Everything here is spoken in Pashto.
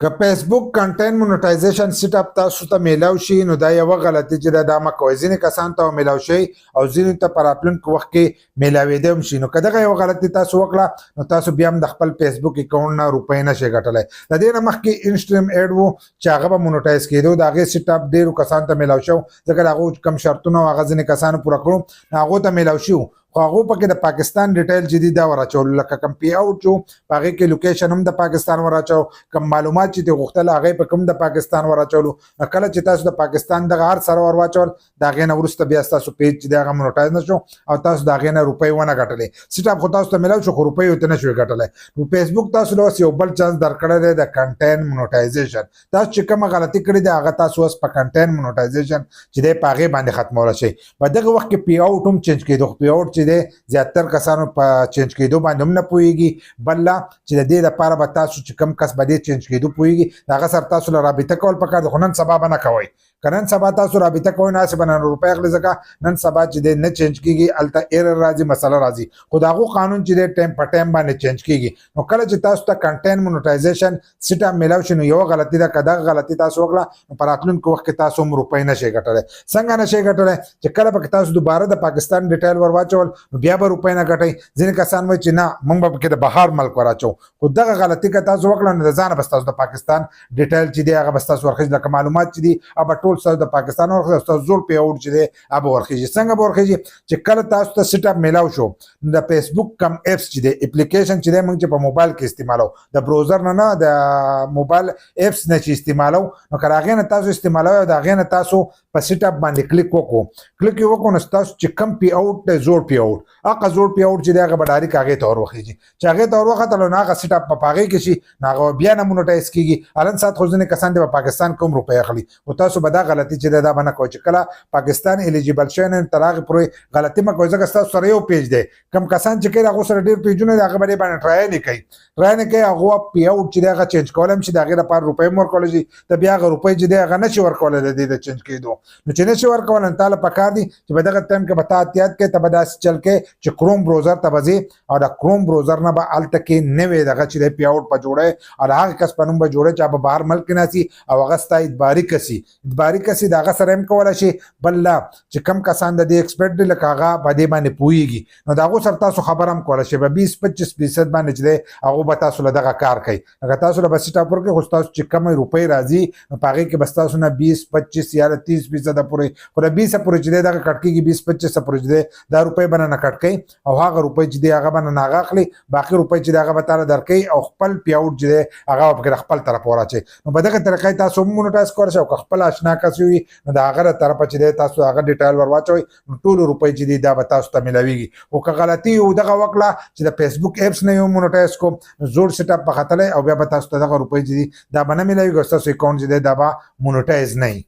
که فیسبوک کنټینټ مونټایزیشن سیټ اپ تاسو ته میلاو شي نو دا یو غلطي چې دا مکوئ. ځینې کسان ته میلاو شي او ځینې ته په راتلونکي وخت کې میلاوېدی هم شي. نو که دغه یو غلطي تاسو وکړه نو تاسو بیا هم د خپل فیسبوک اکاونټ نه روپۍ نشئ ګټلی. د دې نه مخکې انسټریم ایډ و چې هغه به مونټایز کېدو، د هغې سیټ اپ ډېرو کسانو ته میلاو شو ځکه د هغو کوم شرطونه هغه ځینې کسانو پوره کړو نو هغو ته میلاو شي. خو هغو پکې د پاکستان ډیټیل چې دي دا ور اچولو، لکه کوم پی اوټ و په هغې کې لوکیشن هم د پاکستان ور اچو، کوم معلومات چې دې غوښتل هغې په کوم د پاکستان ور اچولو. کله چې تاسو د پاکستان دغه هر سره ور واچول د هغې نه وروسته بیا ستاسو پیج چې دی هغه مونټایز نه شو او تاسو د هغې نه روپۍ ونه ګټلې. سیټ اپ خو تاسو ته میلاو شو خو روپۍ ورته نه شوې ګټلی. نو فیسبوک تاسو له اوس یو بل چانس درکړی دی د کنټینټ مونټایزیشن. تاسو چې کومه غلطي کړې ده هغه تاسو اوس په کنټینټ مونټایزیشن چې دی په هغې باندې ختمولی شئ. په دغه وخت کې پی اوټ هم چینج کېدو، خو پی اوټ چې دی زیاتره کسانو په چینج کېدو باندې هم نه پوهېږي. بل لا چې د دې لپاره به تاسو چې کوم کس به دې چینج کېدو پوهېږي د هغه سره تاسو له رابطه کول پکار ده، خو نن سبا به نه کوئ. که نن سبا تاسو رابطه کوئ نو هسې به نن روپۍ اخلي ځکه نن سبا چې دی نه چینج کېږي، هلته ایرر راځي، مسله راځي. خو د هغو قانون چې دی ټایم په ټایم باندې چینج کېږي. نو کله چې تاسو ته کنټینټ مونټایزیشن سیټ اپ میلاو شي نو یوه غلطي ده، که دغه غلطي تاسو وکړه نو په راتلونکي وخت کې تاسو هم روپۍ نشئ ګټلی. څنګه نشئ ګټلی چې کله پکې تاسو دوباره د پاکستان ډیټیل ور واچول نو بیا به روپۍ نه ګټئ. ځینې کسان وایي چې نه موږ به پکې د بهر ملک ور اچوو، خو دغه غلطي که تاسو وکړه نو د ځانه به ستاسو د پاکستان ډیټیل چې دی هغه به ستاسو ورخیږي، لکه معلومات چې دي هغه به ټول ستاسو د پاکستان ورخیږي، ستاسو زوړ پی اوټ چې دی هغه به ورخیږي. څنګه به ورخیږي چې کله تاسو ته سیټ اپ میلاو شو نو د فیسبوک کم اپس چې دی اپلیکیشن چې دی موږ چې په موبایل کې استعمالو، د بروزر نه نه د موبایل اپس نه چې استعمالو نو که د هغې نه تاسو استعمالوئ او د هغې نه تاسو په سیټ اپ باندې کلیک وکړو، کلیک یې وکړو نو ستاسو چې کم پی اوټ دی زوړ پی اوټ هغه زوړ پی اوټ چې دی هغه به ډایرکټ هغې ته ور وخیږي. چې هغې ته ور وختلو نو هغه سیټ اپ په هغې کې شي نو هغه بیا نه مونټایز کېږي. هلن ساعت خو ځینې کسان دی په پاکستان کې هم روپۍ اخلي، خو تاسو به دا غلطي چې دی دا به نه کوئ چې کله پاکستان الیجیبل شوی نه تر هغې پورې غلطي مه کوئ ځکه ستاسو سره یو پیج دی. کم کسان چې کوي د هغو سره ډېر پیجونه دي هغه به دې باندې ټرای نه کوي، ټرای نه کوي. هغو پی اوټ چې دی هغه چینج کولی هم شي، د هغې لپاره روپۍ هم ورکولی شي، ته بیا هغه روپۍ چې دی هغه نه شي ورکولی د دې د چینج کېدو. نو چې نه شي ورکولی نو تا له پکار دي چې په دغه ټایم کې به تا احتیاط کوې، ته به داسې چل کوې چې کروم بروزر ته به ځې او د کروم بروزر نه به هلته کې نوې دغه چې دی پی اوټ به جوړی او د هغې کس په نوم به جوړی چې هغه بهر ملک کې ناسي او هغه ستا ادباري کسي د هغه سره هم کولی شي. بل لا چې کم کسان د دې ایکسپرټ دي لکه هغه په دې باندې پوهېږي نو د هغو سره تاسو خبره هم کولی شئ. په 20-25% باندې چې دی هغو به تاسو له دغه کار کوي. لکه تاسو له به سیټ اپ ورکړئ خو ستاسو چې کومې روپۍ راځي نو په هغې کې به ستاسو نه 20-25 یا 30% پورې، خو د 20 پورې چې دی دغه کټ کېږي، 20-25 پورې چې دی دا روپۍ به نه کټ کوي او هغه روپۍ چې دی هغه به نه هغه اخلي، باقي روپۍ چې دی هغه به تاله درکوي او خپل پی اوټ چې دی هغه به پکې د خپل طرفه ور اچوي. نو په دغه طریقه تاسو هم مونټایز کولی شئ او که خپل اشنا کس وي نو د هغه د طرفه چې دی تاسو هغه ډیټیل ور واچوئ نو ټولو روپۍ چې دي دا به تاسو ته میلاویږي. خو که غلطي یو دغه وکړه چې د فیسبوک اپس نه یو مونټایز کوم نو زوړ سیټ اپ به ختلی او بیا به تاسو ته دغه روپۍ چې دي دا به نه میلاویږي او ستاسو اکاونټ چې دی دا به مونټایز نه وي.